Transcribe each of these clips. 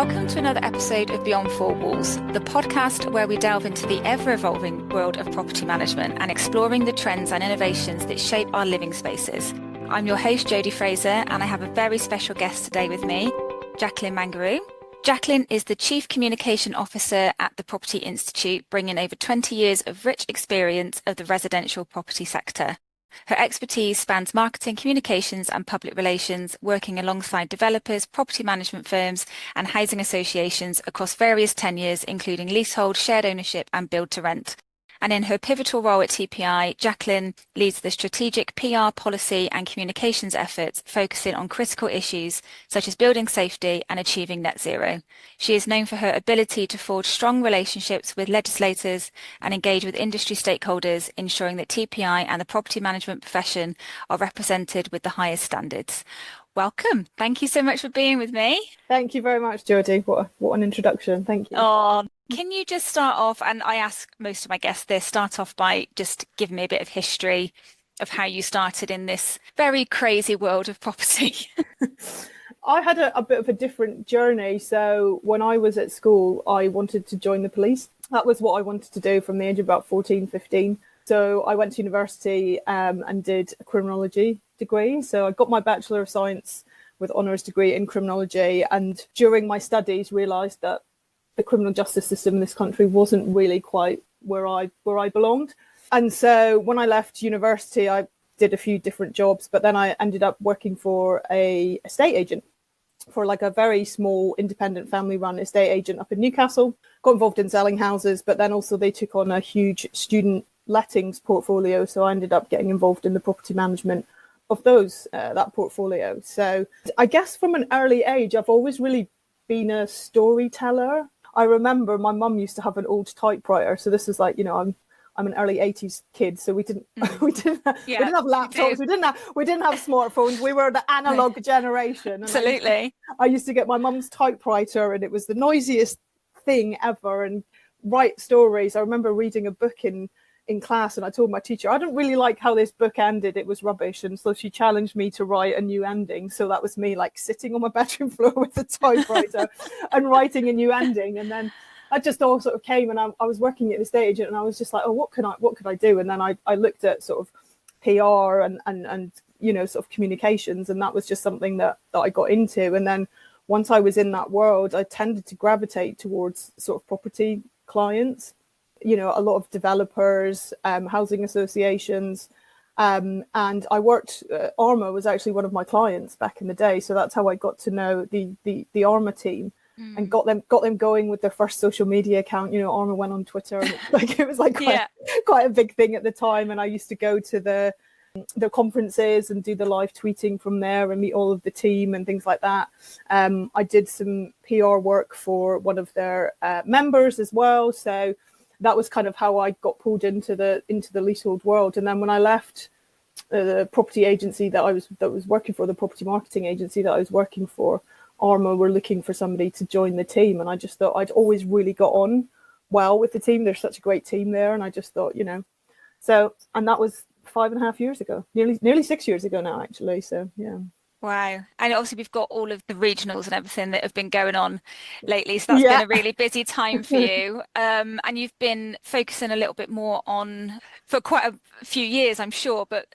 Welcome to another episode of Beyond Four Walls, the podcast where we delve into the ever-evolving world of property management and exploring the trends and innovations that shape our living spaces. I'm your host, Jodie Fraser, and I have a very special guest today with me, Jaclyn Mangaroo. Jaclyn is the Chief Communication Officer at the Property Institute, bringing over 20 years of rich experience of the residential property sector. Her expertise spans marketing, communications and public relations, working alongside developers, property management firms and housing associations across various tenures, including leasehold, shared ownership and build to rent. And in her pivotal role at TPI, Jaclyn leads the strategic PR, policy and communications efforts, focusing on critical issues such as building safety and achieving net zero. She is known for her ability to forge strong relationships with legislators and engage with industry stakeholders, ensuring that TPI and the property management profession are represented with the highest standards. Welcome. Thank you so much for being with me. Thank you very much, Jodie. What an introduction. Thank you. Oh, can you just start off, and I ask most of my guests this, start off by just giving me a bit of history of how you started in this very crazy world of property? I had a bit of a different journey. So when I was at school, I wanted to join the police. That was what I wanted to do from the age of about 14, 15. So I went to university and did a criminology degree. So I got my Bachelor of Science with honours degree in criminology, and during my studies realised that the criminal justice system in this country wasn't really quite where I belonged. And so when I left university, I did a few different jobs, but then I ended up working for a estate agent, for like a very small independent family run estate agent up in Newcastle. Got involved in selling houses, but then also they took on a huge student lettings portfolio. So I ended up getting involved in the property management of that portfolio. So I guess from an early age, I've always really been a storyteller. I remember my mum used to have an old typewriter. So this is like, I'm an early 80s kid, so we didn't have laptops, we didn't have smartphones. We were the analog generation. And Absolutely. I used to get my mum's typewriter, and it was the noisiest thing ever, and write stories. I remember reading a book in class, and I told my teacher I didn't really like how this book ended, it was rubbish, and so she challenged me to write a new ending. So that was me like sitting on my bedroom floor with a typewriter and writing a new ending. And then I just all sort of came, and I was working at the estate agent, and I was just like, oh, what could I do? And then I looked at sort of PR and sort of communications, and that was just something that I got into. And then once I was in that world, I tended to gravitate towards sort of property clients, a lot of developers, housing associations, and I worked. Arma was actually one of my clients back in the day, so that's how I got to know the Arma team. And got them going with their first social media account. Arma went on Twitter, and it was quite a big thing at the time. And I used to go to the conferences and do the live tweeting from there and meet all of the team and things like that. I did some PR work for one of their members as well. So that was kind of how I got pulled into the leasehold world. And then when I left the property agency that was working for, the property marketing agency that I was working for, Arma were looking for somebody to join the team, and I just thought I'd always really got on well with the team. There's such a great team there, and I just thought, so, and that was 5.5 years ago, nearly 6 years ago now, actually. So yeah. Wow. And obviously we've got all of the regionals and everything that have been going on lately. So that's been a really busy time for you. And you've been focusing a little bit more for quite a few years, I'm sure, but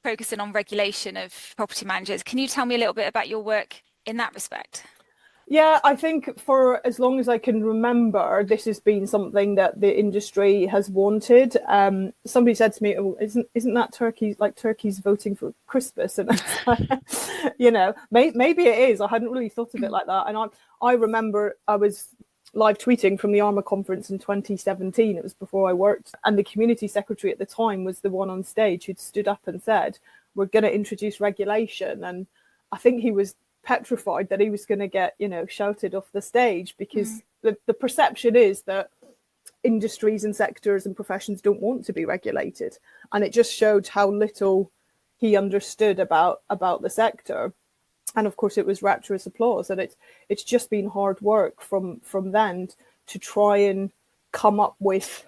focusing on regulation of property managers. Can you tell me a little bit about your work in that respect? Yeah, I think for as long as I can remember, this has been something that the industry has wanted. Somebody said to me, "Oh, isn't that turkeys voting for Christmas?" And maybe it is. I hadn't really thought of it like that. And I remember I was live tweeting from the Arma conference in 2017. It was before I worked, and the community secretary at the time was the one on stage who'd stood up and said, "We're going to introduce regulation." And I think he was petrified that he was going to get shouted off the stage, because the perception is that industries and sectors and professions don't want to be regulated, and it just showed how little he understood about the sector. And of course it was rapturous applause, and it's just been hard work from then to try and come up with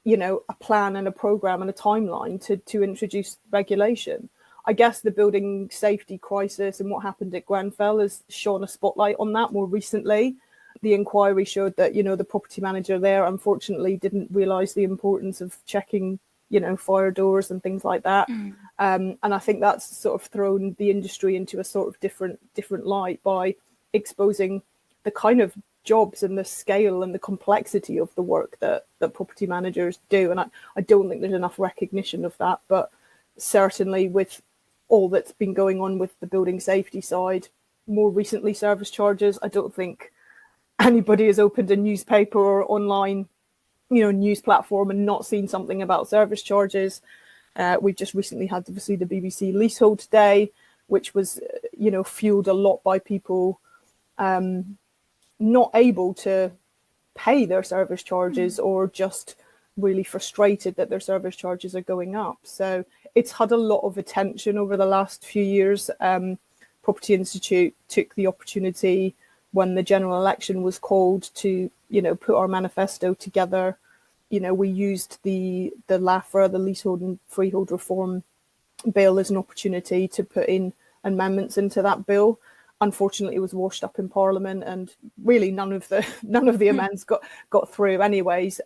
a plan and a program and a timeline to introduce regulation. I guess the building safety crisis and what happened at Grenfell has shone a spotlight on that more recently. The inquiry showed that, the property manager there, unfortunately, didn't realise the importance of checking, fire doors and things like that. And I think that's sort of thrown the industry into a sort of different light by exposing the kind of jobs and the scale and the complexity of the work that property managers do. And I don't think there's enough recognition of that, but certainly with all that's been going on with the building safety side, more recently service charges, I don't think anybody has opened a newspaper or online, news platform and not seen something about service charges. We've just recently had, obviously, the BBC Leasehold Day, which was, fueled a lot by people not able to pay their service charges or just really frustrated that their service charges are going up. So it's had a lot of attention over the last few years. Property Institute took the opportunity when the general election was called to, put our manifesto together. We used the LAFRA, the Leasehold and Freehold Reform Bill, as an opportunity to put in amendments into that bill. Unfortunately, it was washed up in Parliament, and really none of the amendments got through, anyways.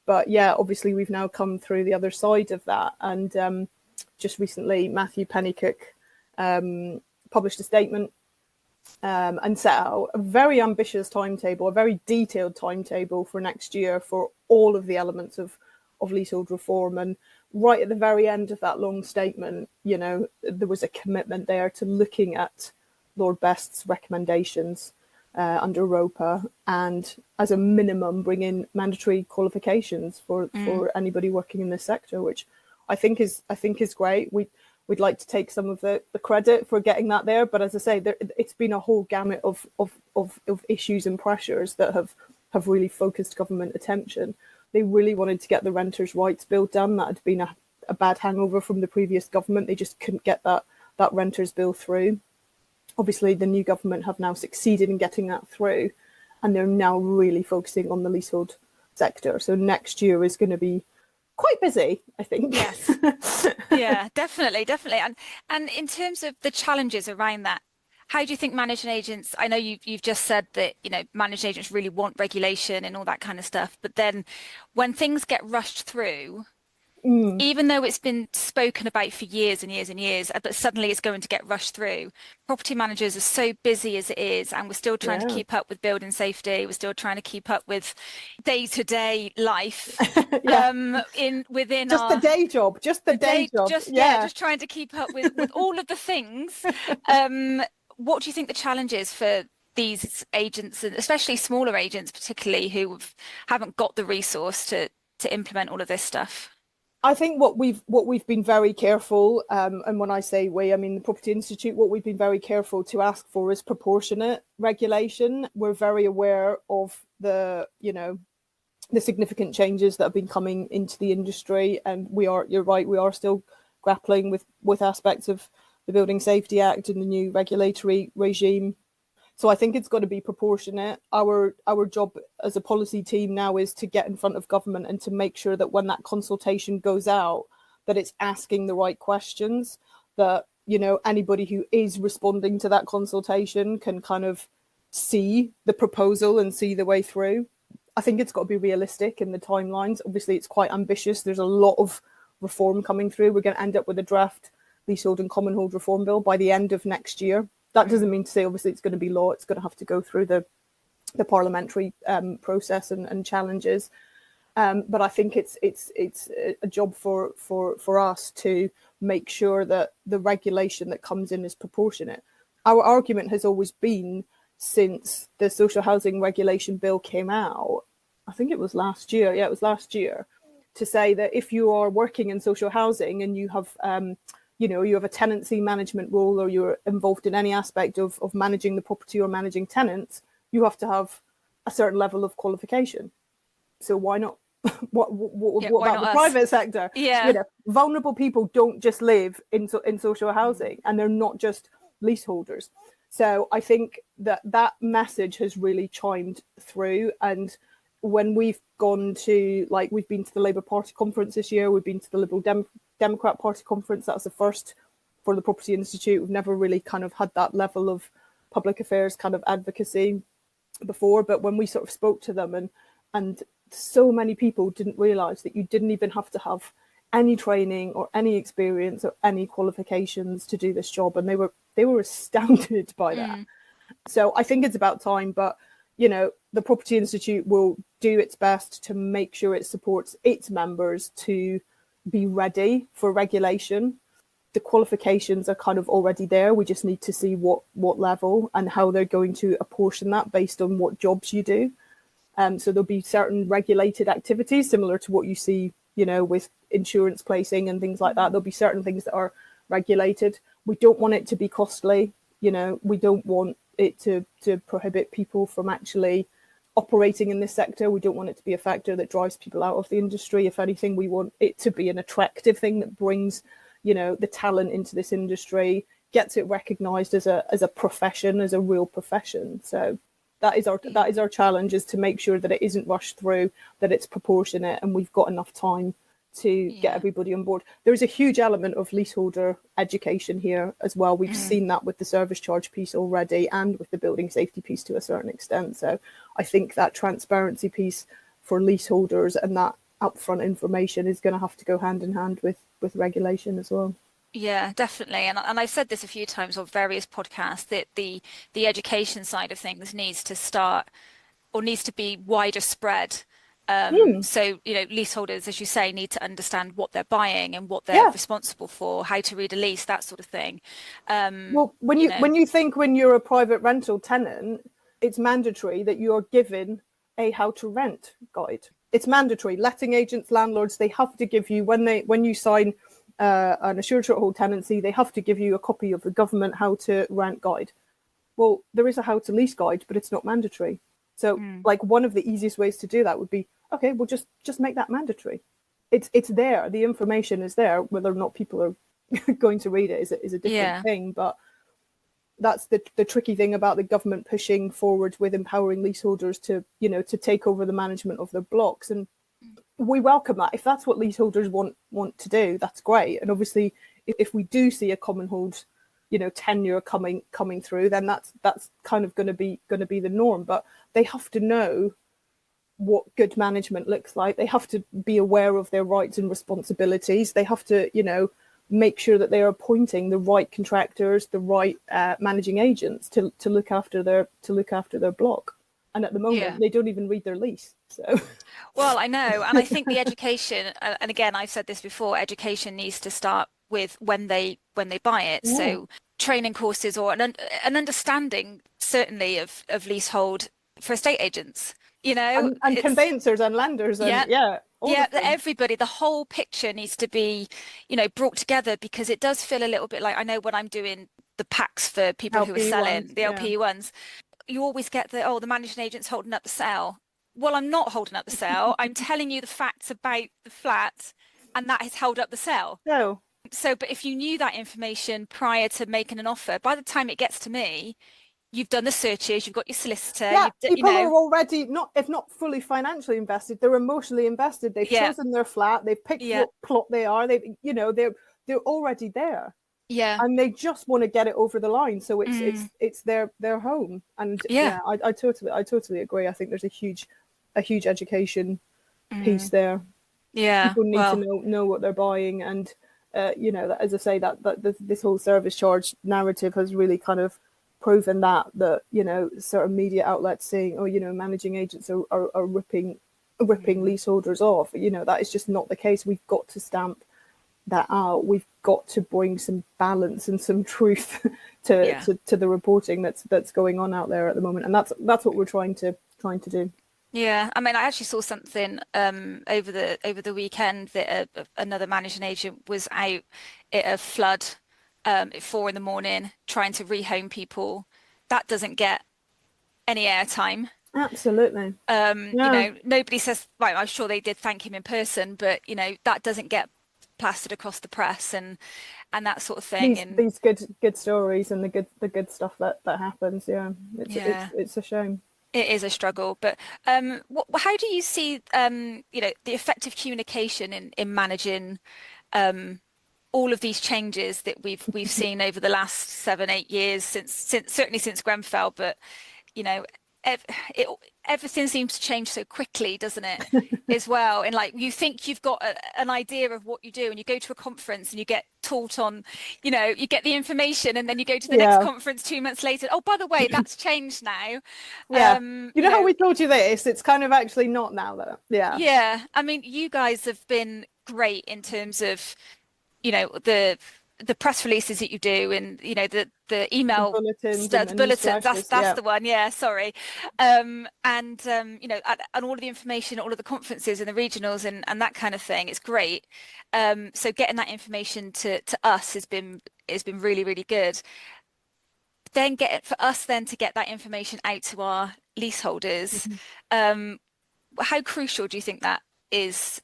But yeah, obviously we've now come through the other side of that, and just recently Matthew Pennycook published a statement and set out a very ambitious timetable, a very detailed timetable for next year for all of the elements of leasehold reform. And right at the very end of that long statement, there was a commitment there to looking at Lord Best's recommendations under ROPA, and as a minimum bring in mandatory qualifications for anybody working in this sector, which I think is great. We'd like to take some of the credit for getting that there, but as I say, it's been a whole gamut of issues and pressures that have really focused government attention. They really wanted to get the Renters' Rights Bill done. That had been a bad hangover from the previous government. They just couldn't get that Renters' Bill through. Obviously, the new government have now succeeded in getting that through, and they're now really focusing on the leasehold sector. So next year is going to be quite busy, I think. Yes. Yeah, definitely. And in terms of the challenges around that, how do you think managing agents, I know you've just said that, managing agents really want regulation and all that kind of stuff, but then when things get rushed through, even though it's been spoken about for years and years and years, but suddenly it's going to get rushed through. Property managers are so busy as it is, and we're still trying to keep up with building safety. We're still trying to keep up with day-to-day life within just our the day job, just trying to keep up with all of the things. What do you think the challenge is for these agents, and especially smaller agents, particularly who haven't got the resource to implement all of this stuff? I think what we've been very careful, and when I say we, I mean the Property Institute, what we've been very careful to ask for is proportionate regulation. We're very aware of the significant changes that have been coming into the industry, and you're right, we are still grappling with aspects of the Building Safety Act and the new regulatory regime. So I think it's got to be proportionate. Our job as a policy team now is to get in front of government and to make sure that when that consultation goes out, that it's asking the right questions, that, anybody who is responding to that consultation can kind of see the proposal and see the way through. I think it's got to be realistic in the timelines. Obviously, it's quite ambitious. There's a lot of reform coming through. We're going to end up with a draft leasehold and common hold reform bill by the end of next year. That doesn't mean to say, obviously, it's going to be law. It's going to have to go through the parliamentary process and challenges. But I think it's a job for us to make sure that the regulation that comes in is proportionate. Our argument has always been, since the social housing regulation bill came out, I think it was last year. Yeah, it was last year, to say that if you are working in social housing and you have you have a tenancy management role, or you're involved in any aspect of managing the property or managing tenants, you have to have a certain level of qualification. So why not? What about the private sector? Yeah. Vulnerable people don't just live in social housing, and they're not just leaseholders. So I think that message has really chimed through. And when we've gone to, we've been to the Labour Party conference this year, we've been to the Liberal Democrat Party conference. That was the first for the Property Institute. We've never really kind of had that level of public affairs kind of advocacy before, but when we sort of spoke to them, and so many people didn't realize that you didn't even have to have any training or any experience or any qualifications to do this job, and they were astounded by that. So I think it's about time, but the Property Institute will do its best to make sure it supports its members to be ready for regulation. The qualifications are kind of already there. We just need to see what level and how they're going to apportion that based on what jobs you do. So there'll be certain regulated activities similar to what you see, with insurance placing and things like that. There'll be certain things that are regulated. We don't want it to be costly. We don't want it to prohibit people from actually operating in this sector. We don't want it to be a factor that drives people out of the industry. If anything, we want it to be an attractive thing that brings the talent into this industry, gets it recognized as a profession, as a real profession. So that is our challenge, is to make sure that it isn't rushed through, that it's proportionate, and we've got enough time to get everybody on board. There's a huge element of leaseholder education here as well. We've seen that with the service charge piece already, and with the building safety piece to a certain extent. So I think that transparency piece for leaseholders and that upfront information is going to have to go hand in hand with regulation as well. Yeah, definitely. And I've said this a few times on various podcasts, that the education side of things needs to start, or needs to be wider spread. So, leaseholders, as you say, need to understand what they're buying and what they're responsible for, how to read a lease, that sort of thing. Well, when you're a private rental tenant, it's mandatory that you're given a how to rent guide. It's mandatory. Letting agents, landlords, they have to give you, when you sign an assured short-hold tenancy, they have to give you a copy of the government how to rent guide. Well, there is a how to lease guide, but it's not mandatory. So like one of the easiest ways to do that would be, okay, well, just make that mandatory. It's there. The information is there. Whether or not people are going to read it is a different thing. But that's the tricky thing about the government pushing forward with empowering leaseholders to take over the management of their blocks. And we welcome that. If that's what leaseholders want to do, that's great. And obviously, if we do see a common hold, tenure coming through, then that's kind of going to be the norm. But they have to know what good management looks like. They have to be aware of their rights and responsibilities. They have to, make sure that they are appointing the right contractors, the right managing agents to look after their block. And at the moment, they don't even read their lease. So, well, I know, and I think the education, and again, I've said this before, education needs to start with when they buy it. Yeah. So training courses, or an understanding certainly of leasehold for estate agents, and conveyancers and lenders, and everybody. The whole picture needs to be, brought together, because it does feel a little bit like, I know when I'm doing the packs for people who are selling the LP ones, you always get the managing agent's holding up the sale. Well, I'm not holding up the sale. I'm telling you the facts about the flat, and that has held up the sale. No. So, but if you knew that information prior to making an offer, by the time it gets to me, you've done the searches, you've got your solicitor. Yeah, people are already, if not fully financially invested, they're emotionally invested. They've chosen their flat. They've picked what plot they are. They're already there. Yeah, and they just want to get it over the line. So it's their home. And I totally agree. I think there's a huge education piece there. Yeah, people need to know what they're buying, and as I say, that this whole service charge narrative has really kind of proven that certain media outlets saying, managing agents are ripping leaseholders off. That is just not the case. We've got to stamp that out. We've got to bring some balance and some truth to the reporting that's going on out there at the moment, and that's what we're trying to do. Yeah, I mean, I actually saw something over the weekend that another managing agent was out at a flood at 4 a.m. trying to rehome people. That doesn't get any airtime. Absolutely. Nobody says, right, I'm sure they did thank him in person, but that doesn't get plastered across the press and that sort of thing. These good stories and the good stuff that happens. It's a shame. It is a struggle, but how do you see the effective communication in managing all of these changes that we've seen over the last 7, 8 years since certainly since Grenfell, but you know, it, everything seems to change so quickly, doesn't it? As well, and like you think you've got an idea of what you do, and you go to a conference and you get taught on, you get the information, and then you go to the next Yeah. conference 2 months later. Oh, by the way, that's changed now. Yeah. You know how we told you this? It's kind of actually not now, though. Yeah. Yeah. I mean, you guys have been great in terms of, the press releases that you do, and the The email bulletins stuff, the and news bulletins. That's flashes. that's Yeah. the one. Yeah, sorry. And and all of the information, all of the conferences and the regionals and that kind of thing. It's great. So getting that information to us has been really, really good. Then for us then to get that information out to our leaseholders. Mm-hmm. How crucial do you think that is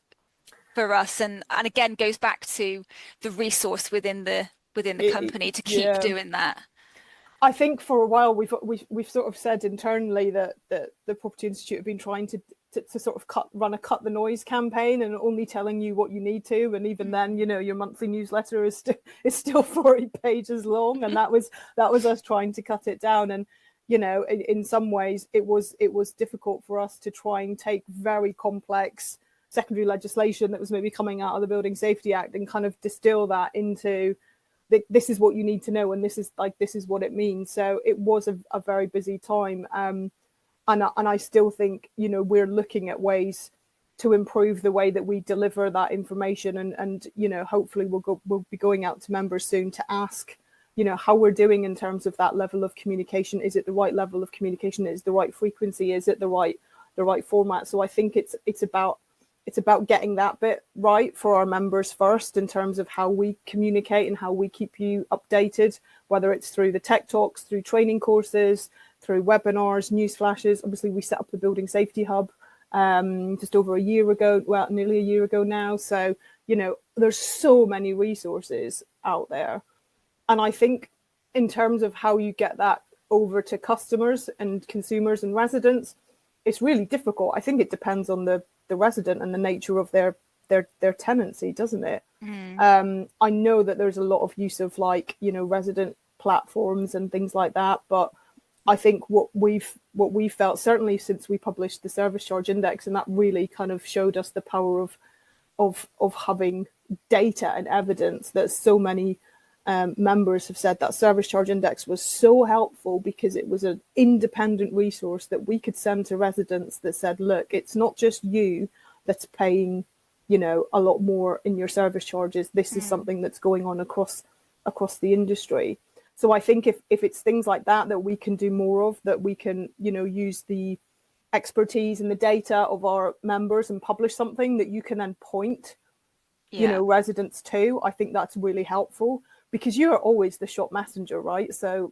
for us? And again, goes back to the resource within the company to keep Yeah. doing that. I think for a while we've sort of said internally that the Property Institute have been trying to sort of run a cut the noise campaign, and only telling you what you need to, and even then, your monthly newsletter is still 40 pages long, and that was us trying to cut it down. And in some ways it was difficult for us to try and take very complex secondary legislation that was maybe coming out of the Building Safety Act and kind of distill that into this is what you need to know, and this is what it means. So it was a very busy time, and I still think we're looking at ways to improve the way that we deliver that information, and hopefully we'll be going out to members soon to ask how we're doing in terms of that level of communication. Is it the right level of communication? Is it the right frequency? Is it the right format? So I think it's about getting that bit right for our members first, in terms of how we communicate and how we keep you updated, whether it's through the tech talks, through training courses, through webinars, news flashes. Obviously, we set up the Building Safety Hub just over a year ago, well, nearly a year ago now. So, there's so many resources out there. And I think in terms of how you get that over to customers and consumers and residents, it's really difficult. I think it depends on the resident and the nature of their tenancy, doesn't it? I know that there's a lot of use of resident platforms and things like that, but I think what we've felt, certainly since we published the service charge index, and that really kind of showed us the power of having data and evidence, that so many members have said that service charge index was so helpful, because it was an independent resource that we could send to residents that said, look, it's not just you that's paying a lot more in your service charges. This is something that's going on across the industry. So I think if it's things like that we can do more of, that we can use the expertise and the data of our members and publish something that you can then point residents to, I think that's really helpful. Because you are always the shop messenger, right? So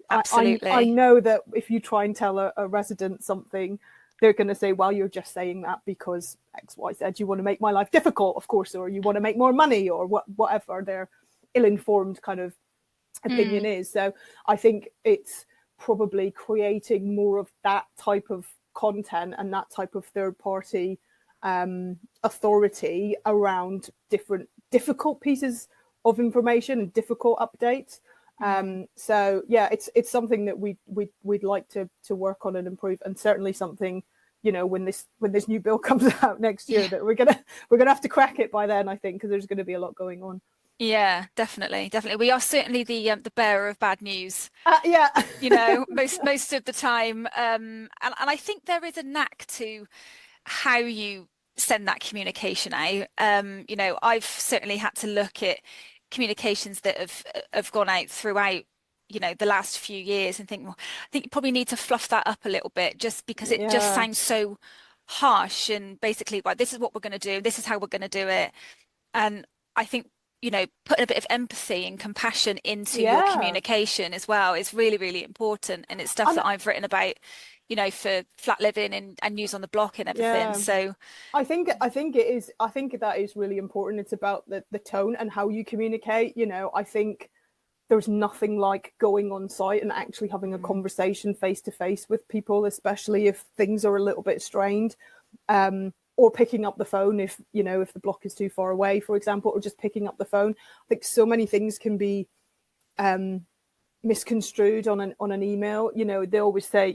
absolutely. I know that if you try and tell a resident something, they're going to say, well, you're just saying that because X, Y, Z, you want to make my life difficult, of course, or you want to make more money, or whatever their ill-informed kind of opinion is. So I think it's probably creating more of that type of content and that type of third-party authority around different difficult pieces of information and difficult updates. So yeah, it's something that we'd like to work on and improve, and certainly something when this new bill comes out next year, that we're gonna have to crack it by then, I think, because there's going to be a lot going on. Yeah, definitely. We are certainly the bearer of bad news. Yeah. Most of the time, and I think there is a knack to how you send that communication out. I've certainly had to look at communications that have gone out throughout the last few years and think, well, I think you probably need to fluff that up a little bit, just because it just sounds so harsh, and basically, well, this is what we're going to do, this is how we're going to do it. And I think putting a bit of empathy and compassion into your communication as well is really, really important, and it's stuff that I've written about for Flat Living and News on the Block and everything. So I think that is really important. It's about the tone and how you communicate. I think there's nothing like going on site and actually having a conversation face to face with people, especially if things are a little bit strained. or picking up the phone if the block is too far away, for example, or just picking up the phone. I think so many things can be misconstrued on an email. They always say,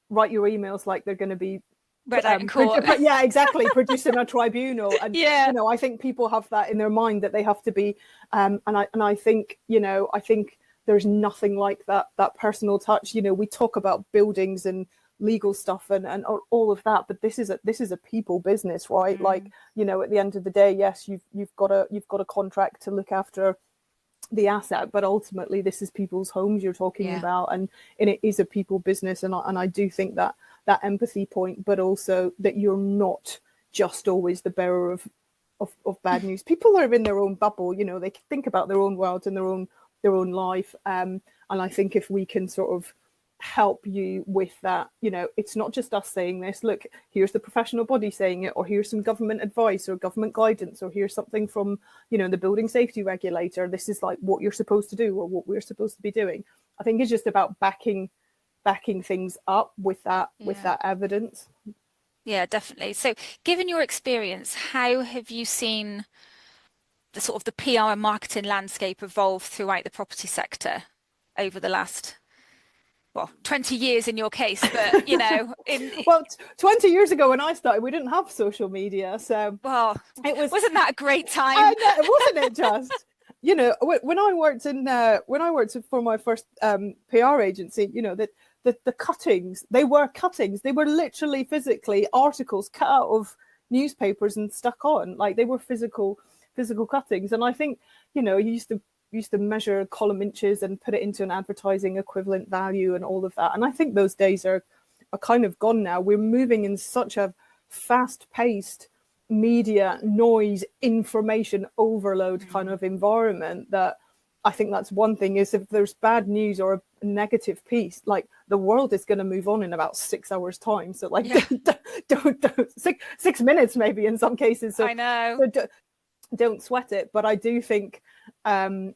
write your emails like they're going to be read out in court. Yeah, exactly. Produced in a tribunal. And yeah, I think people have that in their mind, that they have to be and I think I think there's nothing like that personal touch. We talk about buildings and legal stuff and all of that, but this is a people business, right? Like, at the end of the day, yes, you've got a contract to look after the asset, but ultimately this is people's homes you're talking about, and it is a people business. And I do think that empathy point, but also that you're not just always the bearer of bad news. People are in their own bubble, they think about their own world and their own life, and I think if we can sort of help you with that, it's not just us saying this, look, here's the professional body saying it, or here's some government advice or government guidance, or here's something from the building safety regulator, this is like what you're supposed to do or what we're supposed to be doing. I think it's just about backing things up with that evidence. Yeah, definitely. So given your experience, how have you seen the sort of the PR and marketing landscape evolve throughout the property sector over the last 20 years in your case, but well, 20 years ago when I started, we didn't have social media, so wasn't that a great time? I know, wasn't it just when I worked for my first PR agency, the cuttings, they were literally physically articles cut out of newspapers and stuck on, like they were physical cuttings. And I think you used to measure column inches and put it into an advertising equivalent value and all of that. And I think those days are kind of gone now. We're moving in such a fast-paced media, noise, information overload kind of environment that I think that's one thing, is if there's bad news or a negative piece, like the world is going to move on in about 6 hours time. So like don't 6 minutes maybe in some cases. So I know. So don't sweat it. But I do think I've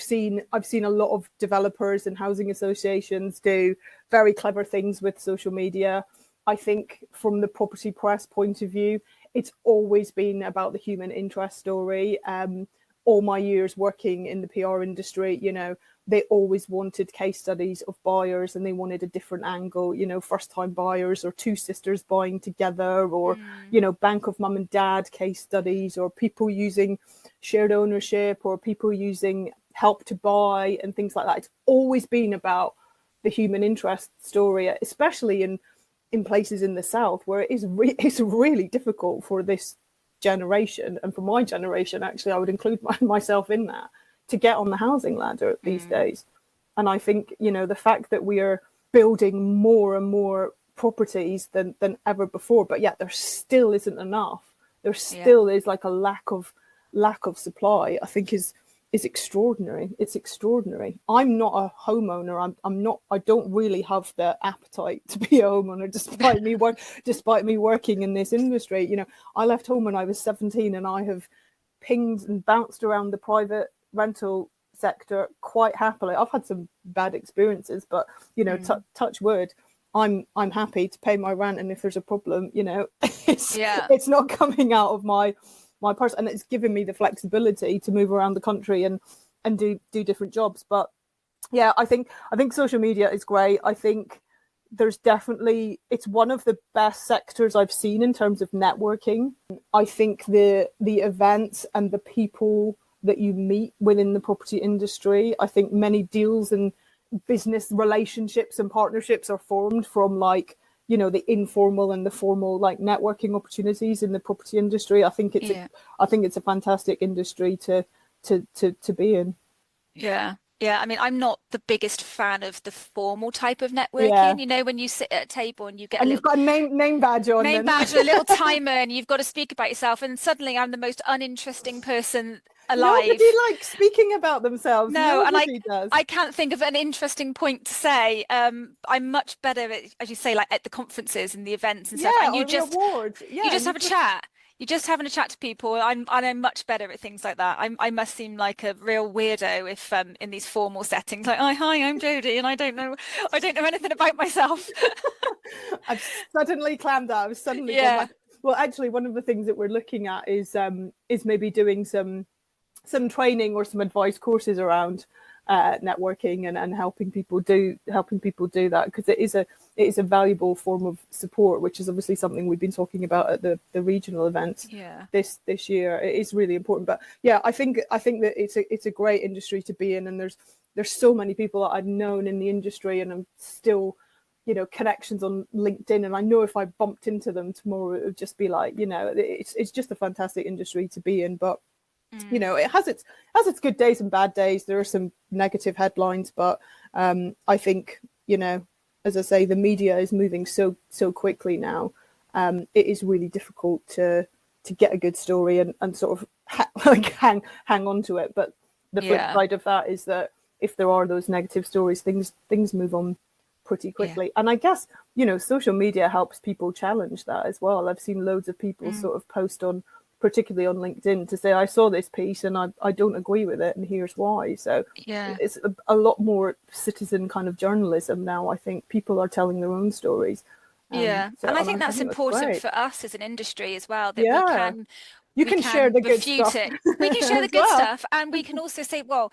seen a lot of developers and housing associations do very clever things with social media. I think from the property press point of view, it's always been about the human interest story. All my years working in the PR industry, they always wanted case studies of buyers, and they wanted a different angle, first time buyers or two sisters buying together, or, bank of mum and dad case studies, or people using shared ownership, or people using help to buy and things like that. It's always been about the human interest story, especially in places in the South where it's really difficult for this generation, and for my generation, actually, I would include myself in that, to get on the housing ladder these days. And I think, the fact that we are building more and more properties than ever before, but yet there still isn't enough. There still is like a lack of supply, I think is extraordinary. It's extraordinary. I'm not a homeowner. I don't really have the appetite to be a homeowner, despite me working in this industry. I left home when I was 17, and I have pinged and bounced around the private rental sector quite happily. I've had some bad experiences, but touch wood, I'm happy to pay my rent, and if there's a problem, it's not coming out of my purse, and it's given me the flexibility to move around the country and do different jobs. But yeah, I think social media is great. I think there's definitely, it's one of the best sectors I've seen in terms of networking. I think the events and the people that you meet within the property industry, I think many deals and business relationships and partnerships are formed from the informal and the formal networking opportunities in the property industry. I think it's a fantastic industry to be in. Yeah, I mean, I'm not the biggest fan of the formal type of networking. When you sit at a table and you get you've got a name badge on, and a little timer, and you've got to speak about yourself, and suddenly I'm the most uninteresting person alive. Nobody likes speaking about themselves. No, Nobody does. I can't think of an interesting point to say. I'm much better at, as you say, at the conferences and the events and stuff. And you just have a chat. You're just having a chat to people. I'm much better at things like that. I must seem like a real weirdo if in these formal settings, hi, I'm Jodie, and I don't know anything about myself. I've suddenly clammed out. I've suddenly Well, actually, one of the things that we're looking at is maybe doing some training or some advice courses around networking and helping people do that, because it is a valuable form of support, which is obviously something we've been talking about at the regional events this year. It is really important. But yeah, I think that it's a great industry to be in, and there's so many people that I've known in the industry, and I'm still, connections on LinkedIn, and I know if I bumped into them tomorrow, it would just be like, it's just a fantastic industry to be in. But it has its good days and bad days. There are some negative headlines, but I think, as I say, the media is moving so quickly now. It is really difficult to get a good story and sort of hang on to it. But the flip side of that is that if there are those negative stories, things move on pretty quickly. And I guess, social media helps people challenge that as well. I've seen loads of people sort of post on, particularly on LinkedIn, to say, I saw this piece and I don't agree with it, and here's why. So it's a lot more citizen kind of journalism now. I think people are telling their own stories. And I think that's important for us as an industry as well, that we can share the good stuff. We can share the good stuff, and we can also say, well,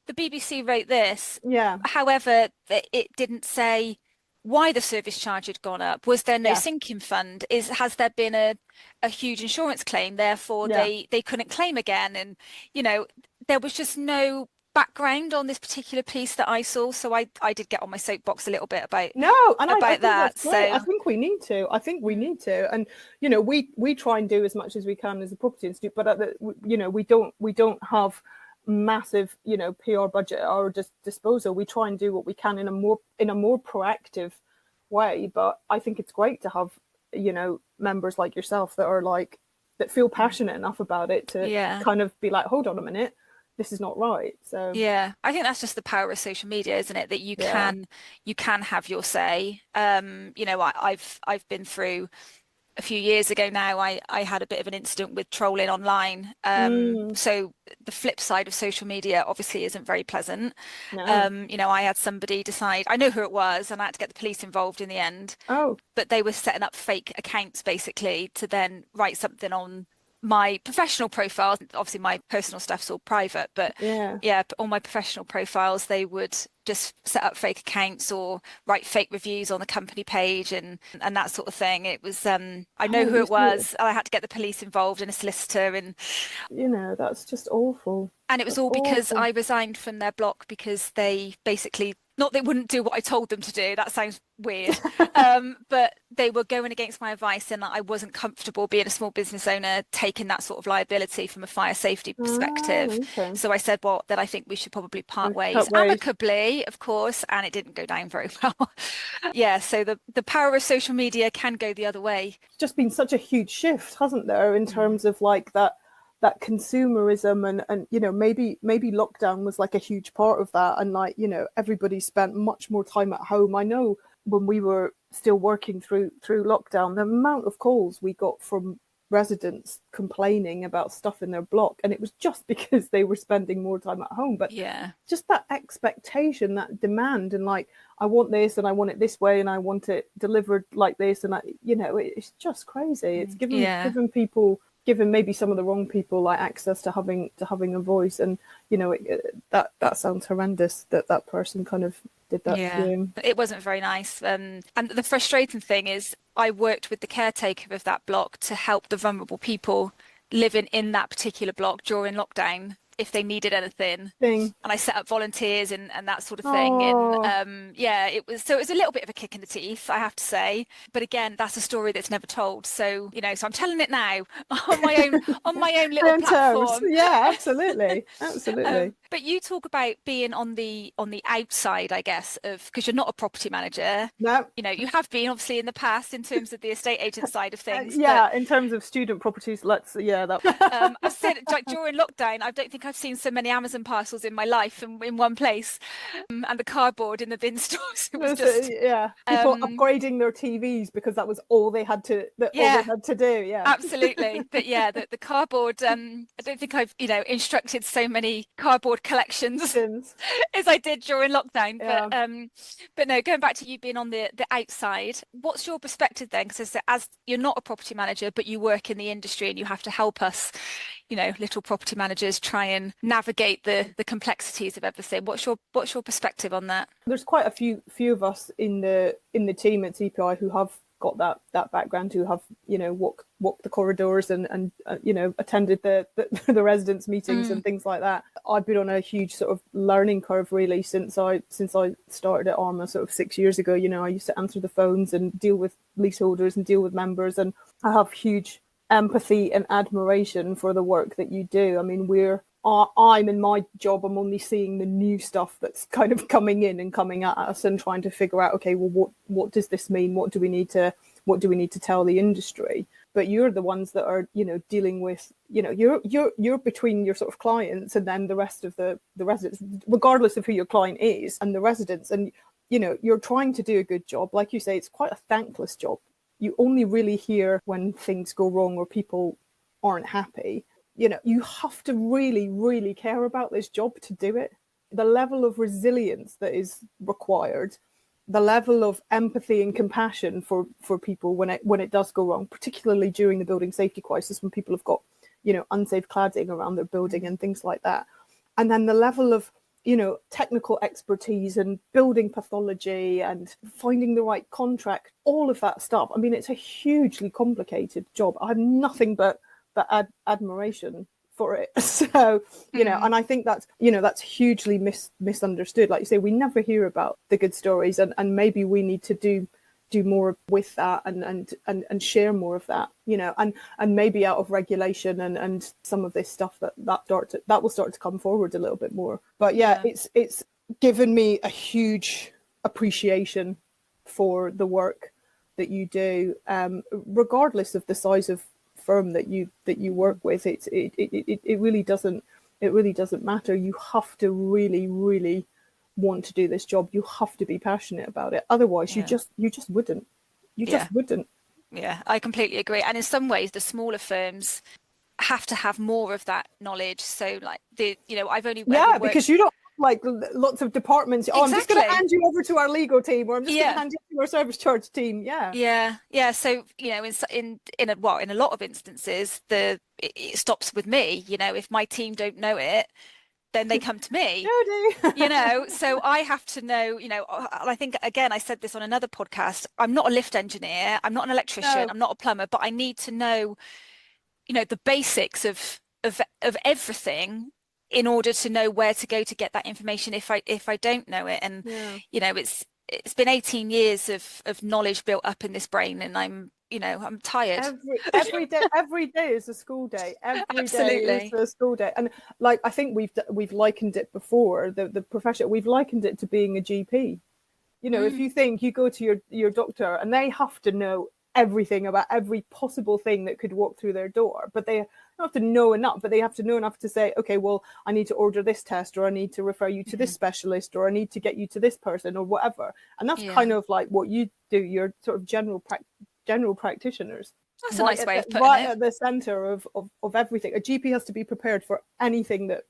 the BBC wrote this. However, it didn't say why the service charge had gone up. Was there no sinking fund? Has there been a huge insurance claim? Therefore, they couldn't claim again. And, there was just no background on this particular piece that I saw. So I did get on my soapbox a little bit about that. So I think we need to. And, we try and do as much as we can as a property institute, but, we don't have massive PR budget at our disposal. We try and do what we can in a more proactive way, but I think it's great to have members like yourself that feel passionate enough about it to kind of be like, hold on a minute, this is not right. So I think that's just the power of social media, isn't it, that you can have your say. I've been through, a few years ago now, I had a bit of an incident with trolling online. So the flip side of social media obviously isn't very pleasant. No. I had somebody decide, I know who it was, and I had to get the police involved in the end. But they were setting up fake accounts basically to then write something on my professional profiles. Obviously my personal stuff's all private, but but on my professional profiles they would just set up fake accounts or write fake reviews on the company page and that sort of thing. It was I know who it was. I had to get the police involved and a solicitor, and that's just awful. And it was all because I resigned from their block because they basically, not they wouldn't do what I told them to do, that sounds weird, but they were going against my advice, and I wasn't comfortable being a small business owner taking that sort of liability from a fire safety perspective. So I said, well, then I think we should probably part ways amicably, of course, and it didn't go down very well. So the power of social media can go the other way. It's just been such a huge shift, hasn't there, in terms of that consumerism and maybe lockdown was like a huge part of that, and everybody spent much more time at home. I know when we were still working through lockdown, the amount of calls we got from residents complaining about stuff in their block, and it was just because they were spending more time at home. But just that expectation, that demand, and I want this and I want it this way and I want it delivered like this, and it's just crazy. It's given people, given maybe some of the wrong people access to having a voice, and that sounds horrendous that person kind of did that to you. It wasn't very nice, and the frustrating thing is I worked with the caretaker of that block to help the vulnerable people living in that particular block during lockdown if they needed anything. And I set up volunteers and that sort of thing. And it was a little bit of a kick in the teeth, I have to say. But again, that's a story that's never told. So, so I'm telling it now on my own little platform. Yeah, absolutely. But you talk about being on the outside, I guess, because you're not a property manager. No. You have been obviously in the past in terms of the estate agent side of things. In terms of student properties, I said during lockdown, I don't think think I've seen so many Amazon parcels in my life in one place, and the cardboard in the bin stores. It was just people upgrading their TVs because that was all they had to do. Yeah, absolutely. But yeah, the cardboard. I don't think I've instructed so many cardboard collections as I did during lockdown. But no, going back to you being on the outside, what's your perspective then? Because as you're not a property manager, but you work in the industry and you have to help us, little property managers try and navigate the complexities of everything. What's your perspective on that? There's quite a few of us in the team at TPI who have got that background, who have walked the corridors and attended the residents meetings and things like that. I've been on a huge sort of learning curve really since I started at Arma sort of 6 years ago. I used to answer the phones and deal with leaseholders and deal with members, and I have huge empathy and admiration for the work that you do. I mean, I'm in my job, I'm only seeing the new stuff that's kind of coming in and coming at us and trying to figure out, okay, well, what does this mean? What do we need to tell the industry? But you're the ones that are, dealing with, you're between your sort of clients and then the rest of the residents, regardless of who your client is, and the residents. And, you're trying to do a good job. Like you say, it's quite a thankless job. You only really hear when things go wrong or people aren't happy. You have to really, really care about this job to do it. The level of resilience that is required, the level of empathy and compassion for people when it does go wrong, particularly during the building safety crisis when people have got, unsafe cladding around their building and things like that. And then the level of, technical expertise and building pathology and finding the right contract, all of that stuff. I mean, it's a hugely complicated job. I have nothing but admiration for it. So, and I think that's hugely misunderstood. Like you say, we never hear about the good stories, and maybe we need to do more with that and share more of that, and maybe out of regulation and some of this stuff that will start to come forward a little bit more. But it's given me a huge appreciation for the work that you do, regardless of the size of firm that you work with. It really doesn't matter. You have to really, really want to do this job. You have to be passionate about it, otherwise you just wouldn't. Yeah, I completely agree. And in some ways the smaller firms have to have more of that knowledge. So like I've only because you don't like lots of departments. Exactly. I'm just going to hand you over to our legal team, or I'm just going to hand you to our service charge team. So in a lot of instances it stops with me. If my team don't know it, then they come to me. Jodie. So I have to know, I think, again, I said this on another podcast, I'm not a lift engineer, I'm not an electrician, I'm not a plumber, but I need to know, the basics of everything in order to know where to go to get that information if I don't know it. And, it's been 18 years of knowledge built up in this brain, and I'm tired. Every day is a school day. Every Absolutely. day is a school day. And like, I think we've likened it before, the profession, we've likened it to being a GP. If you think you go to your doctor and they have to know everything about every possible thing that could walk through their door, but they don't have to know enough, but they have to know enough to say, okay, well, I need to order this test, or I need to refer you to this specialist, or I need to get you to this person, or whatever. And that's kind of like what you do. You're sort of general practitioners. That's a nice way of putting it. At the centre of everything. A GP has to be prepared for anything that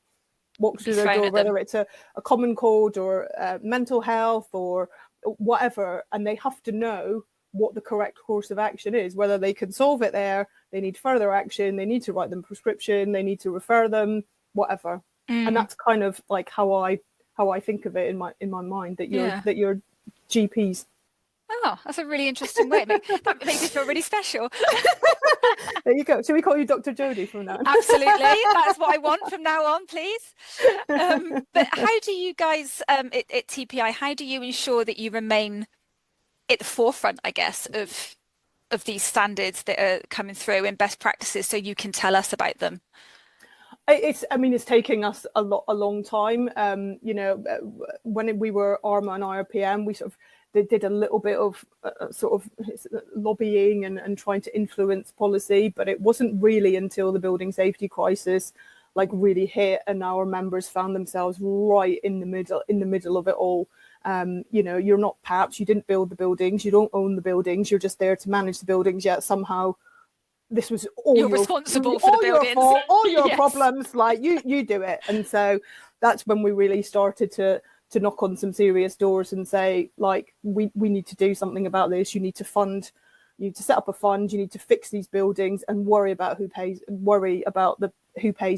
walks through their door, whether it's a common cold or mental health or whatever, and they have to know what the correct course of action is, whether they can solve it there, they need further action, they need to write them a prescription, they need to refer them, whatever. And that's kind of like how I think of it in my mind, that you're GPs. Oh, that's a really interesting way. That makes me feel really special. There you go. Shall we call you Dr. Jodie from now on? Absolutely. That's what I want from now on, please. But how do you guys at TPI, how do you ensure that you remain at the forefront, I guess, of these standards that are coming through and best practices, so you can tell us about them? It's taking us a long time. When we were Arma and IRPM, we they did a little bit of lobbying and trying to influence policy, but it wasn't really until the building safety crisis like really hit, and our members found themselves right in the middle of it all. You know, you're not PAPs, you didn't build the buildings, you don't own the buildings, you're just there to manage the buildings, yet somehow this was you're responsible for the buildings. Your fault, all your Yes. problems, like you do it. And so that's when we really started to knock on some serious doors and say, like, we need to do something about this. You need to set up a fund, you need to fix these buildings and worry about who pays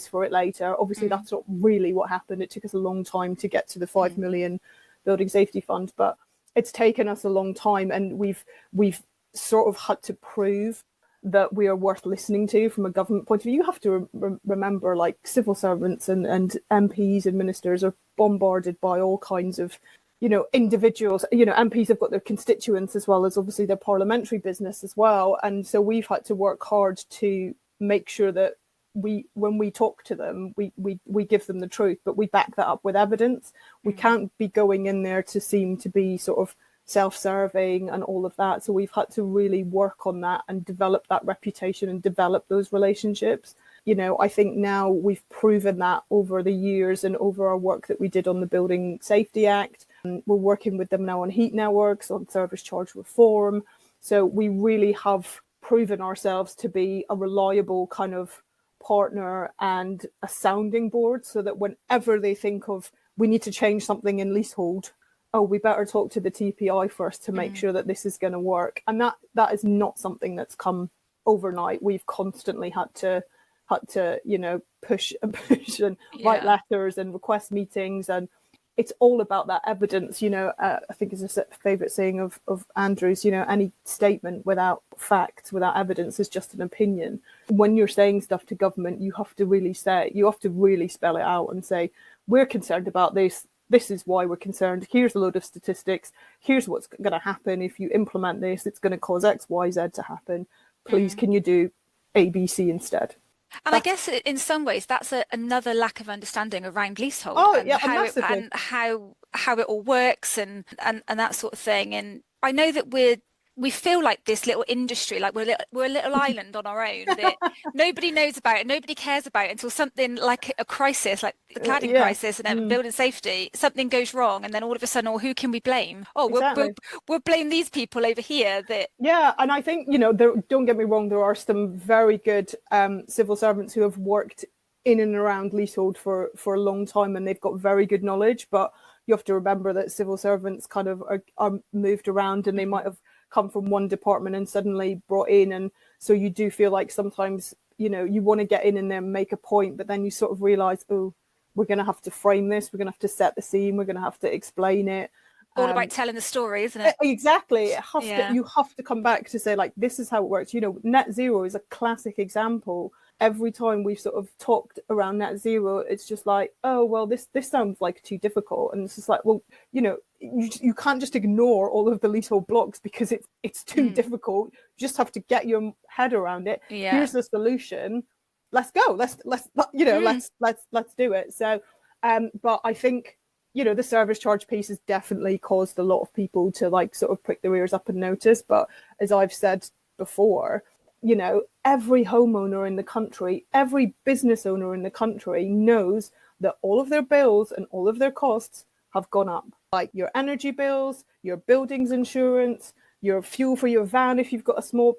for it later. Obviously that's not really what happened. It took us a long time to get to the 5 million building safety fund, but it's taken us a long time, and we've sort of had to prove that we are worth listening to from a government point of view. You have to remember, like, civil servants and MPs and ministers are bombarded by all kinds of, you know, individuals. You know, MPs have got their constituents as well as obviously their parliamentary business as well. And so we've had to work hard to make sure that when we talk to them, we give them the truth, but we back that up with evidence. We can't be going in there to seem to be sort of self-serving and all of that. So we've had to really work on that and develop that reputation and develop those relationships. You know, I think now we've proven that over the years and over our work that we did on the Building Safety Act. We're working with them now on heat networks, on service charge reform. So we really have proven ourselves to be a reliable kind of partner and a sounding board, so that whenever they think of, we need to change something in leasehold, oh, we better talk to the TPI first to make sure that this is going to work. And that is not something that's come overnight. We've constantly had to, you know, push and write letters and request meetings. And it's all about that evidence. You know, I think it's a favourite saying of Andrew's, you know, any statement without facts, without evidence is just an opinion. When you're saying stuff to government, you have to really spell it out and say, we're concerned about this. This is why we're concerned. Here's a load of statistics. Here's what's going to happen if you implement this. It's going to cause X, Y, Z to happen. Please, can you do A, B, C instead? And I guess in some ways that's another lack of understanding around leasehold and how it all works and that sort of thing. And I know that we feel like this little industry, like we're a little island on our own that nobody knows about it, nobody cares about it until something like a crisis, like the cladding crisis and then building safety, something goes wrong, and then all of a sudden, who can we blame? Oh, exactly. we'll blame these people over here. And I think, you know, don't get me wrong, there are some very good civil servants who have worked in and around leasehold for a long time, and they've got very good knowledge. But you have to remember that civil servants kind of are moved around, and they might have come from one department and suddenly brought in, and so you do feel like sometimes, you know, you want to get in and then make a point, but then you sort of realize, oh, we're going to have to frame this, we're going to have to set the scene, we're going to have to explain it. All about telling the story, isn't it? Exactly. You have to come back to say, like, this is how it works. You know, net zero is a classic example. Every time we've sort of talked around net zero, it's just like, oh, well, this sounds like too difficult. And it's just like, well, you know, you can't just ignore all of the leasehold blocks because it's too difficult. You just have to get your head around it. Here's the solution. Let's go. Let's do it. So, but I think, you know, the service charge piece has definitely caused a lot of people to, like, sort of prick their ears up and notice. But as I've said before, you know, every homeowner in the country, every business owner in the country knows that all of their bills and all of their costs have gone up. Like your energy bills, your buildings insurance, your fuel for your van, if you've got a small,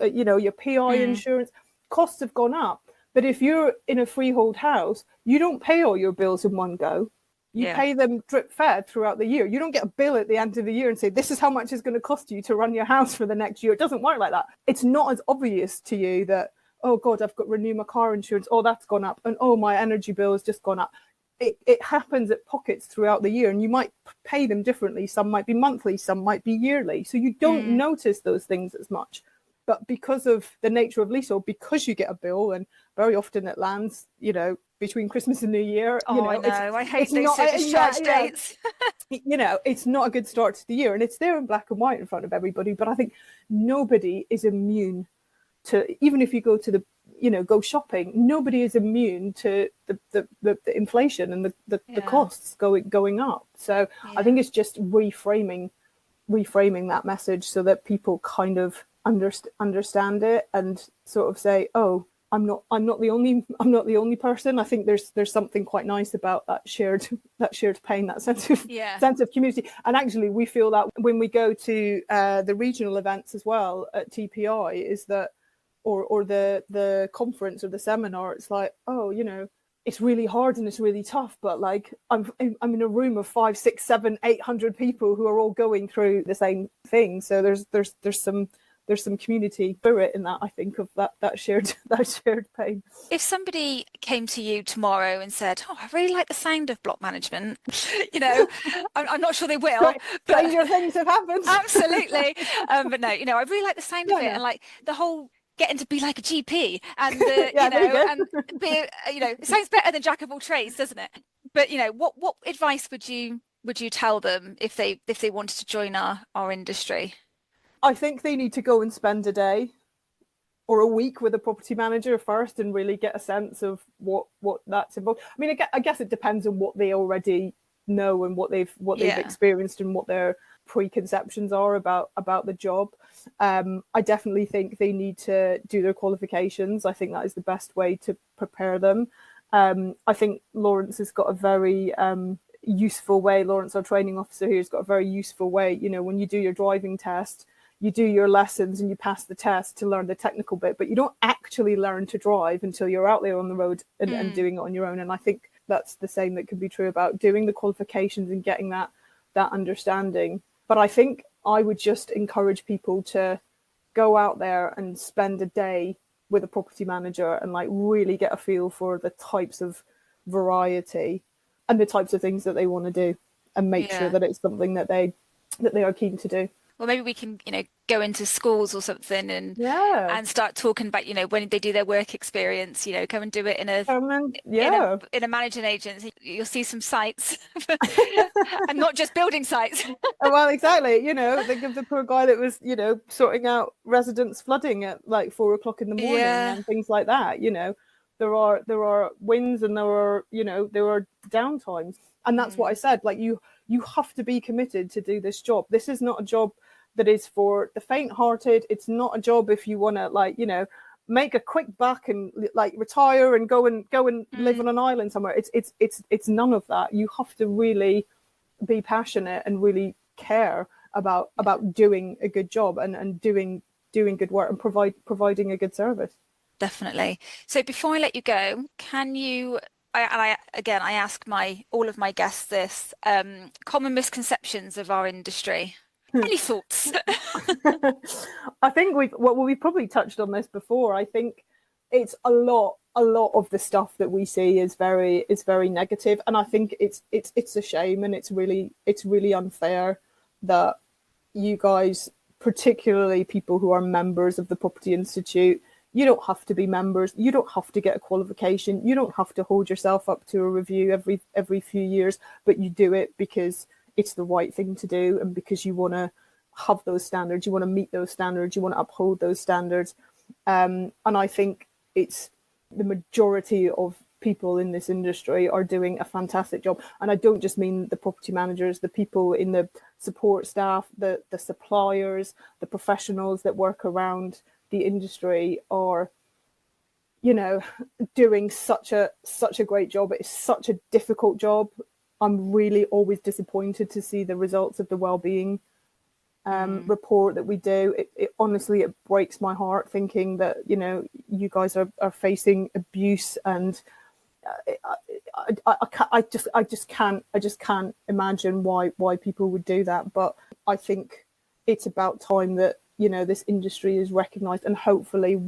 you know, your PI insurance, costs have gone up. But if you're in a freehold house, you don't pay all your bills in one go. You pay them drip fed throughout the year. You don't get a bill at the end of the year and say, this is how much it's going to cost you to run your house for the next year. It doesn't work like that. It's not as obvious to you that, oh God, I've got to renew my car insurance. Oh, that's gone up. And oh, my energy bill has just gone up. It happens at pockets throughout the year, and you might pay them differently. Some might be monthly, some might be yearly. So you don't notice those things as much. But because of the nature of leasehold, because you get a bill, and very often it lands, you know, between Christmas and New Year. Oh, you know, I know. I hate those service charge dates. You know, it's not a good start to the year, and it's there in black and white in front of everybody. But I think nobody is immune to, even if you go to go shopping, nobody is immune to the inflation and the costs going up. So I think it's just reframing that message so that people kind of understand it and sort of say, oh, I'm not the only person. I think there's something quite nice about that shared pain, that sense of community. And actually, we feel that when we go to the regional events as well at TPI, is that or the conference or the seminar, it's like, oh, it's really hard and it's really tough, but like I'm in a room of 5, 6, 7, 800 people who are all going through the same thing. So there's some community spirit in that, I think, of that shared pain. If somebody came to you tomorrow and said, "Oh, I really like the sound of block management," I'm not sure they will. Stranger things have happened. Absolutely. But no, I really like the sound of it, and like the whole getting to be like a GP and and be, it sounds better than jack of all trades, doesn't it? But what advice would you tell them if they wanted to join our industry? I think they need to go and spend a day or a week with a property manager first and really get a sense of what that's involved. I mean, I guess it depends on what they already know and what they've experienced and what their preconceptions are about the job. I definitely think they need to do their qualifications. I think that is the best way to prepare them. I think Lawrence has got a very useful way. Lawrence, our training officer here, has got a very useful way. When you do your driving test, you do your lessons and you pass the test to learn the technical bit, but you don't actually learn to drive until you're out there on the road and doing it on your own. And I think that's the same that could be true about doing the qualifications and getting that understanding. But I think I would just encourage people to go out there and spend a day with a property manager and like really get a feel for the types of variety and the types of things that they want to do, and make sure that it's something that they are keen to do. Well, maybe we can, go into schools or something and start talking about, when they do their work experience, come and do it in a managing agent. You'll see some sites and not just building sites. Well, exactly. Think of the poor guy that was, sorting out residents flooding at like 4 o'clock in the morning and things like that. There are wins and there are downtimes. And that's what I said. Like you have to be committed to do this job. This is not a job that is for the faint-hearted. It's not a job if you want to make a quick buck and like retire and go and live on an island somewhere. It's none of that. You have to really be passionate and really care about doing a good job and doing good work and providing a good service. Definitely. So before I let you go, can you, I ask all of my guests this, common misconceptions of our industry. Any thoughts? I think we've probably touched on this before. I think it's a lot of the stuff that we see is very negative, and I think it's a shame, and it's really unfair that you guys, particularly people who are members of the Property Institute, you don't have to be members, you don't have to get a qualification, you don't have to hold yourself up to a review every few years, but you do it because it's the right thing to do, and because you want to have those standards, you want to meet those standards, you want to uphold those standards. And I think it's the majority of people in this industry are doing a fantastic job. And I don't just mean the property managers, the people in the support staff, the suppliers, the professionals that work around the industry are, doing such a great job. It's such a difficult job. I'm really always disappointed to see the results of the wellbeing report that we do. It honestly, it breaks my heart thinking that, you guys are facing abuse, and I just can't imagine why people would do that. But I think it's about time that, this industry is recognised, and hopefully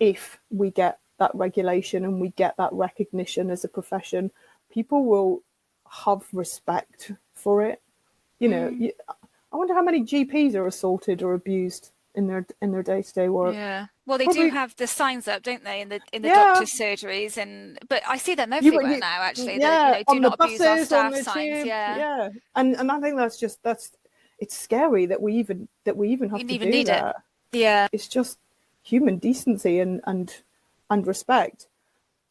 if we get that regulation and we get that recognition as a profession, people will have respect for it. I wonder how many GPs are assaulted or abused in their day-to-day work. Yeah, well, they do have the signs up, don't they, in the doctor's surgeries, but I see them everywhere now. Actually, do not abuse our staff signs. Yeah, and I think it's scary that we even have to do that. Yeah, it's just human decency and respect.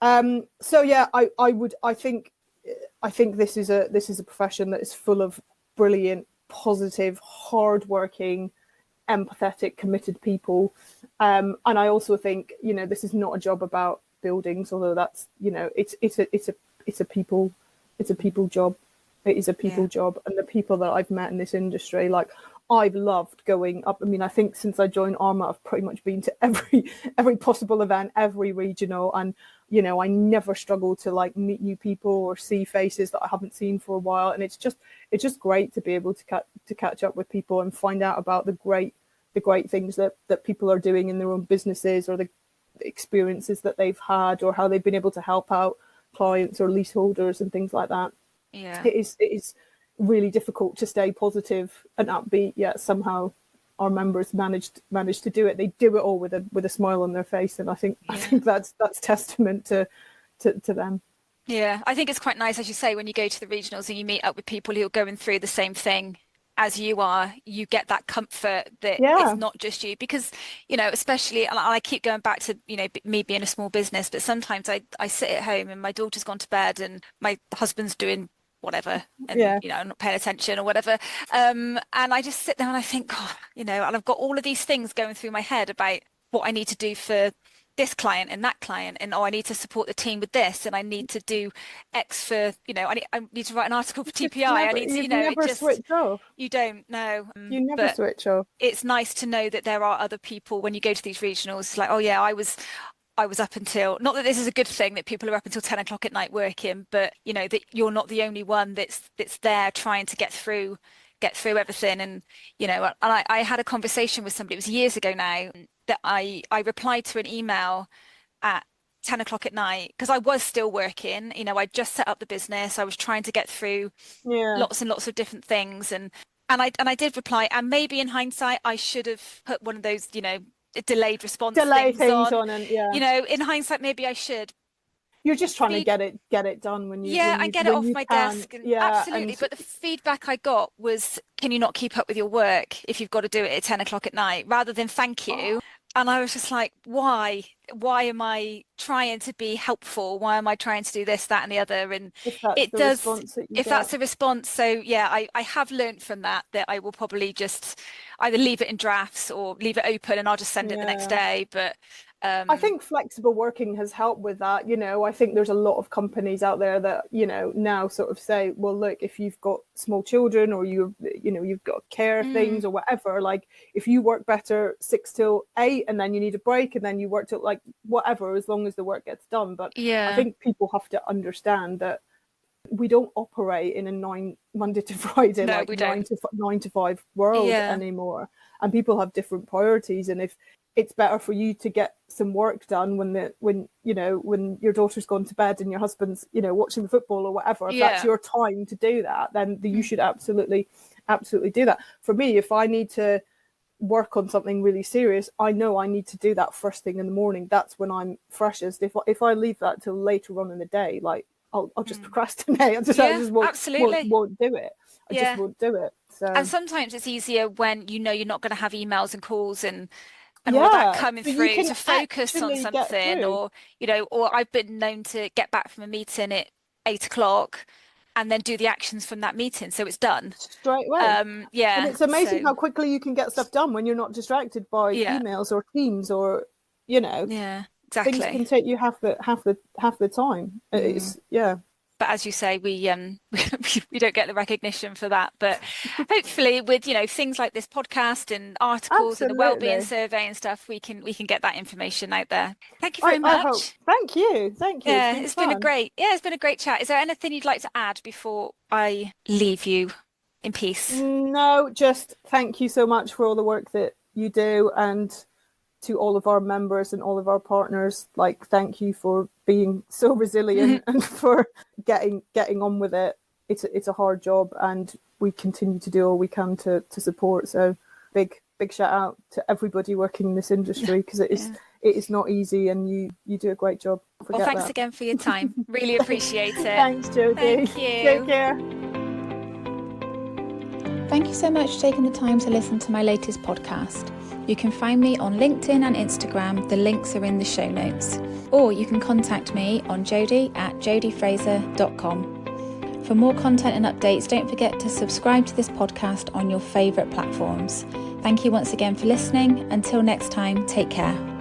So yeah, I think this is a profession that is full of brilliant, positive, hard-working, empathetic, committed people. And I also think, this is not a job about buildings, although that's, it's a people job. It is a people job. And the people that I've met in this industry, like, I've loved going up. I mean, I think since I joined Arma, I've pretty much been to every possible event, every regional, and I never struggle to like meet new people or see faces that I haven't seen for a while. And it's just great to be able to catch up with people and find out about the great things that people are doing in their own businesses, or the experiences that they've had, or how they've been able to help out clients or leaseholders and things like that. Yeah, it is really difficult to stay positive and upbeat, yet somehow our members managed to do it. They do it all with a smile on their face, and I think that's testament to them. Yeah, I think it's quite nice, as you say, when you go to the regionals and you meet up with people who are going through the same thing as you are, you get that comfort that it's not just you, because especially, and I keep going back to me being a small business, but sometimes I sit at home and my daughter's gone to bed and my husband's doing whatever, and I'm not paying attention or whatever, and I just sit there and I think, God, and I've got all of these things going through my head about what I need to do for this client and that client, and I need to support the team with this, and I need to do X for I need to write an article for TPI. I need to never switch off. You don't know. You never switch off. It's nice to know that there are other people when you go to these regionals. Like, oh yeah, I was up until, not that this is a good thing that people are up until 10 o'clock at night working, but that you're not the only one that's there trying to get through everything. And I had a conversation with somebody, it was years ago now, that I replied to an email at 10 o'clock at night because I was still working. I'd just set up the business, I was trying to get through lots and lots of different things, and I did reply, and maybe in hindsight I should have put one of those delayed response things on, and in hindsight maybe I should. You're just trying to get it done when you and get it off my desk, and absolutely. But the feedback I got was, can you not keep up with your work if you've got to do it at 10 o'clock at night, rather than thank you. And I was just like, why am I trying to be helpful? Why am I trying to do this, that and the other? And that's the response. So I have learned from that I will probably just either leave it in drafts or leave it open, and I'll just send it the next day. But I think flexible working has helped with that. I think there's a lot of companies out there that now sort of say, well, look, if you've got small children, or you've got care things or whatever, like if you work better 6 till 8 and then you need a break and then you work till like whatever, as long as the work gets done. But I think people have to understand that we don't operate in a Monday to Friday, like 9 to 5 world anymore, and people have different priorities. And if it's better for you to get some work done when your daughter's gone to bed and your husband's watching the football or whatever, if that's your time to do that, then you should absolutely do that. For me, if I need to work on something really serious, I know I need to do that first thing in the morning. That's when I'm freshest. If I leave that till later on in the day, like I'll just procrastinate. I just won't do it. I just won't do it. So. And sometimes it's easier when you're not going to have emails and calls and all that coming through, to focus on something, or I've been known to get back from a meeting at 8 o'clock and then do the actions from that meeting, so it's done straight away. And it's amazing how quickly you can get stuff done when you're not distracted by emails or Teams or exactly. Things can take you half the time. It's But as you say, we don't get the recognition for that. But hopefully, with things like this podcast and articles and the wellbeing survey and stuff, we can get that information out there. Thank you very much. Thank you. Yeah, it's been a great chat. Is there anything you'd like to add before I leave you in peace? No, just thank you so much for all the work that you do, and to all of our members and all of our partners, like, thank you for being so resilient and for getting on with it. It's a hard job, and we continue to do all we can to support. So big shout out to everybody working in this industry, because it is not easy, and you do a great job. Well, thanks again for your time. Really appreciate it. Thanks, Jodie. Thank you. Take care. Thank you so much for taking the time to listen to my latest podcast. You can find me on LinkedIn and Instagram. The links are in the show notes. Or you can contact me on jodie@jodiefraser.com. For more content and updates, don't forget to subscribe to this podcast on your favourite platforms. Thank you once again for listening. Until next time, take care.